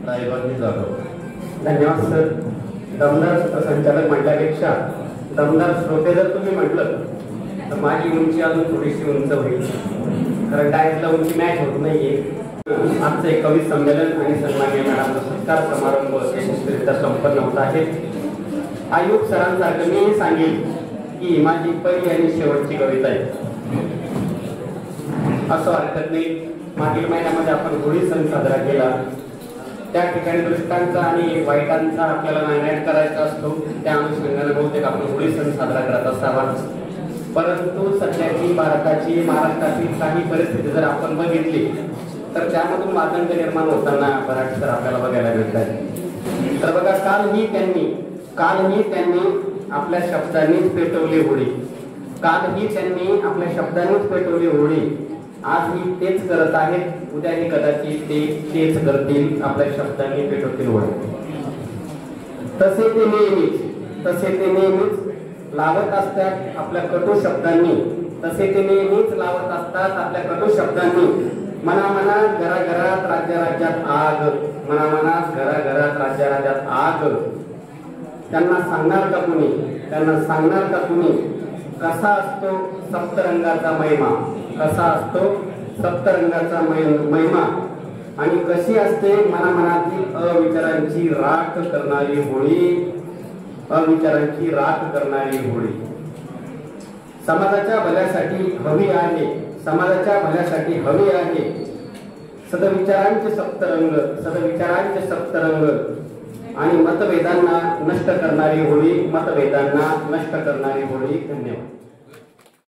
रायबाजी जाधव. धन्यवाद सर. दमदार संचालक म्हटल्यापेक्षा दमदार श्रोते जर तुम्ही म्हटलं तर माझी उंची अजून थोडीशी उंच होईल, कारण डायटला उंची मॅच होत नाहीये. आजचं एक कवी संमेलन आणि सन्माननीय मॅडमचा सत्कार समारंभ यशस्वीरित्या संपन्न होत आहे. आयुब सरांसारखं मी सांगेन की माझी पहिली आणि शेवटची कविता आहे असं हरकत नाही. मागील महिन्यामध्ये आपण होळी सण साजरा केला, त्या ठिकाणी दृष्टांचा आणि वाईटांचा आपल्याला नायनाट करायचा असतो, त्या अनुषंगाने बहुतेक आपण होळी सण साजरा करत असावा. परंतु सध्याची भारताची महाराष्ट्रातील काही परिस्थिती जर आपण बघितली तर त्यामधून वादंग निर्माण होताना बराच तर आपल्याला बघायला मिळतात. तर बघा, कालही त्यांनी आपल्या शब्दांनीच पेटवली होळी, कालही त्यांनी आपल्या शब्दांनीच पेटवली होळी, आजही तेच करत आहेत, उद्याही कदाचित ते तेच करतील, आपल्या शब्दांनी पेटवतील होळी. तसे ते नेहमीच लावत असतात आपल्या कटू शब्दांनी, तसे ते नेहमीच लावत असतात आपल्या कटू शब्दांनी. मनामनात घराघरात राज्यात आग, मनामनात घराघरात राज्यात आग. त्यांना सांगणार का कुणी कसा असतो सप्तरंगाचा महिमा, कसा असतो सप्तरंगाचा महिमा, आणि कशी असते मनामनातील अविचारांची राख करणारी होळी, अविचारांची राख करणारी होळी. समाजाच्या भल्यासाठी हवी आहे, समाजाच्या भल्यासाठी हवी आहे सदविचारांचे सप्तरंग आणि मतभेदांना नष्ट करणारी होळी, मतभेदांना नष्ट करणारी होळी. धन्यवाद.